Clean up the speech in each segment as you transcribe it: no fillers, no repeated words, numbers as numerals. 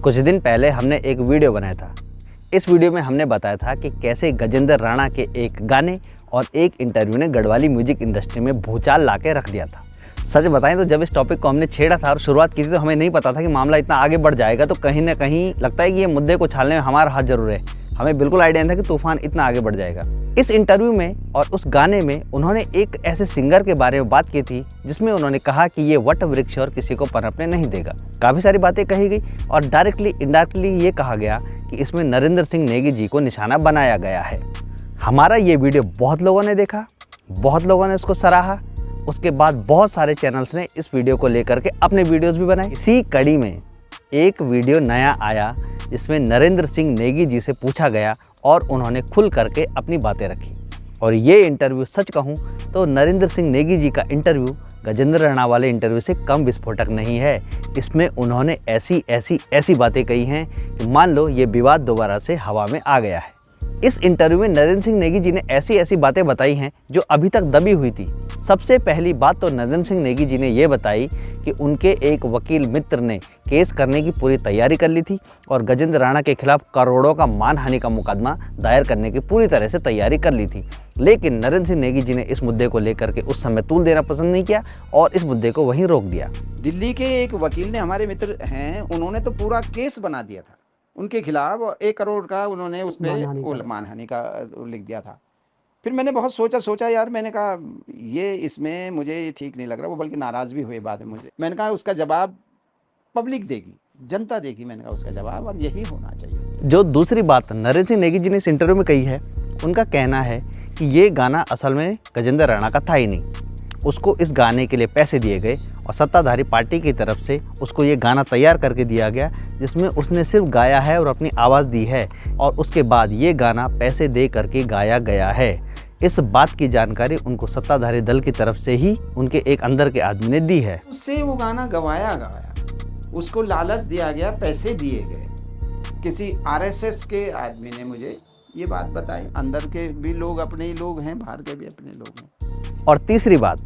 कुछ दिन पहले हमने एक वीडियो बनाया था। इस वीडियो में हमने बताया था कि कैसे गजेंद्र राणा के एक गाने और एक इंटरव्यू ने गढ़वाली म्यूजिक इंडस्ट्री में भूचाल ला के रख दिया था। सच बताएं तो जब इस टॉपिक को हमने छेड़ा था और शुरुआत की थी तो हमें नहीं पता था कि मामला इतना आगे बढ़ जाएगा। तो कहीं ना कहीं लगता है कि ये मुद्दे को छालने में हमारा हाथ जरूर है। हमें बिल्कुल आइडिया नहीं था कि तूफान इतना आगे बढ़ जाएगा। इस इंटरव्यू में और उस गाने में उन्होंने एक ऐसे सिंगर के बारे में बात की थी जिसमें उन्होंने कहा कि ये वट वृक्ष और किसी को पनपने नहीं देगा। काफ़ी सारी बातें कही गई और डायरेक्टली इनडायरेक्टली ये कहा गया कि इसमें नरेंद्र सिंह नेगी जी को निशाना बनाया गया है। हमारा ये वीडियो बहुत लोगों ने देखा, बहुत लोगों ने उसको सराहा। उसके बाद बहुत सारे चैनल्स ने इस वीडियो को लेकर के अपने वीडियोस भी बनाए। इसी कड़ी में एक वीडियो नया आया जिसमें नरेंद्र सिंह नेगी जी से पूछा गया और उन्होंने खुल करके अपनी बातें रखी। और ये इंटरव्यू सच कहूँ तो नरेंद्र सिंह नेगी जी का इंटरव्यू गजेंद्र राणा वाले इंटरव्यू से कम विस्फोटक नहीं है। इसमें उन्होंने ऐसी बातें कही हैं कि मान लो ये विवाद दोबारा से हवा में आ गया है। इस इंटरव्यू में नरेंद्र सिंह नेगी जी ने ऐसी बातें बताई हैं जो अभी तक दबी हुई थी। सबसे पहली बात तो नरेंद्र सिंह नेगी जी ने ये बताई कि उनके एक वकील मित्र ने केस करने की पूरी तैयारी कर ली थी और गजेंद्र राणा के खिलाफ करोड़ों का मानहानि का मुकदमा दायर करने की पूरी तरह से तैयारी कर ली थी। लेकिन नरेंद्र सिंह नेगी जी ने इस मुद्दे को लेकर के उस समय तूल देना पसंद नहीं किया और इस मुद्दे को वहीं रोक दिया। दिल्ली के एक वकील ने, हमारे मित्र हैं, उन्होंने तो पूरा केस बना दिया था उनके खिलाफ और 1 करोड़ का उन्होंने उसमें मानहानि का लिख दिया था। फिर मैंने बहुत सोचा यार, मैंने कहा ये इसमें मुझे ठीक नहीं लग रहा। वो बल्कि नाराज़ भी हुए बाद में मुझे। मैंने कहा उसका जवाब पब्लिक देगी, जनता देगी। मैंने कहा उसका जवाब अब यही होना चाहिए। जो दूसरी बात नरेंद्र सिंह नेगी जी ने इस इंटरव्यू में कही है, उनका कहना है कि ये गाना असल में गजेंद्र राणा का था ही नहीं। उसको इस गाने के लिए पैसे दिए गए और सत्ताधारी पार्टी की तरफ से उसको ये गाना तैयार करके दिया गया जिसमें उसने सिर्फ गाया है और अपनी आवाज़ दी है और उसके बाद ये गाना पैसे दे करके गाया गया है। इस बात की जानकारी उनको सत्ताधारी दल की तरफ से ही उनके एक अंदर के आदमी ने दी है। उससे वो गाना गवाया, उसको लालच दिया गया, पैसे दिए गए। किसी आरएसएस के आदमी ने मुझे ये बात बताई। अंदर के भी लोग अपने ही लोग हैं, बाहर के भी अपने लोग हैं। और तीसरी बात,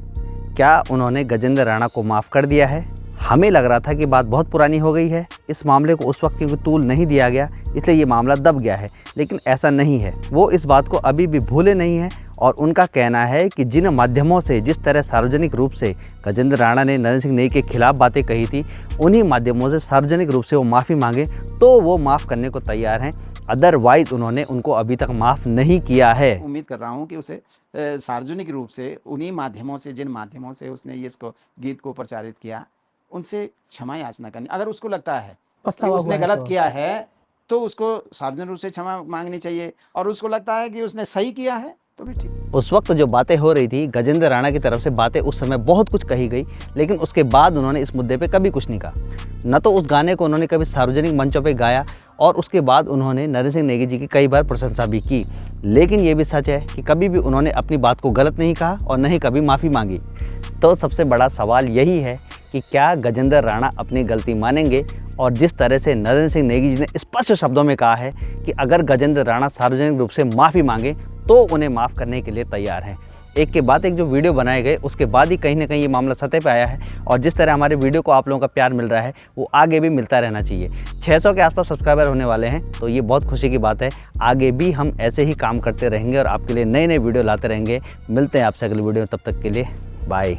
क्या उन्होंने गजेंद्र राणा को माफ़ कर दिया है? हमें लग रहा था कि बात बहुत पुरानी हो गई है, इस मामले को उस वक्त क्योंकि तूल नहीं दिया गया इसलिए ये मामला दब गया है, लेकिन ऐसा नहीं है। वो इस बात को अभी भी भूले नहीं हैं और उनका कहना है कि जिन माध्यमों से, जिस तरह सार्वजनिक रूप से गजेंद्र राणा ने नरेंद्र सिंह नेगी के खिलाफ बातें कही थी, उन्हीं माध्यमों से सार्वजनिक रूप से वो माफ़ी मांगे तो वो माफ़ करने को तैयार हैं। अदरवाइज उन्होंने उनको अभी तक माफ़ नहीं किया है। उम्मीद कर रहा हूँ कि उसे सार्वजनिक रूप से उन्हीं माध्यमों से, जिन माध्यमों से उसने ये इसको गीत को प्रचारित किया, उनसे क्षमा याचना करनी। अगर उसको लगता है कि उसने गलत किया है तो उसको सार्वजनिक रूप से क्षमा मांगनी चाहिए, और उसको लगता है कि उसने सही किया है तो भी ठीक। उस वक्त जो बातें हो रही थी, गजेंद्र राणा की तरफ से बातें उस समय बहुत कुछ कही गई, लेकिन उसके बाद उन्होंने इस मुद्दे पे कभी कुछ नहीं कहा। न तो उस गाने को उन्होंने कभी सार्वजनिक मंचों पे गाया और उसके बाद उन्होंने नरेंद्र सिंह नेगी जी की कई बार प्रशंसा भी की। लेकिन ये भी सच है कि कभी भी उन्होंने अपनी बात को गलत नहीं कहा और न ही कभी माफ़ी मांगी। तो सबसे बड़ा सवाल यही है कि क्या गजेंद्र राणा अपनी गलती मानेंगे? और जिस तरह से नरेंद्र सिंह नेगी जी ने स्पष्ट शब्दों में कहा है कि अगर गजेंद्र राणा सार्वजनिक रूप से माफ़ी मांगे तो उन्हें माफ़ करने के लिए तैयार हैं। एक के बाद एक जो वीडियो बनाए गए उसके बाद ही कहीं ना कहीं ये मामला सतह पे आया है और जिस तरह हमारे वीडियो को आप लोगों का प्यार मिल रहा है वो आगे भी मिलता रहना चाहिए। 600 के आसपास सब्सक्राइबर होने वाले हैं तो ये बहुत खुशी की बात है। आगे भी हम ऐसे ही काम करते रहेंगे और आपके लिए नए वीडियो लाते रहेंगे। मिलते हैं आपसे अगले वीडियो में, तब तक के लिए बाय।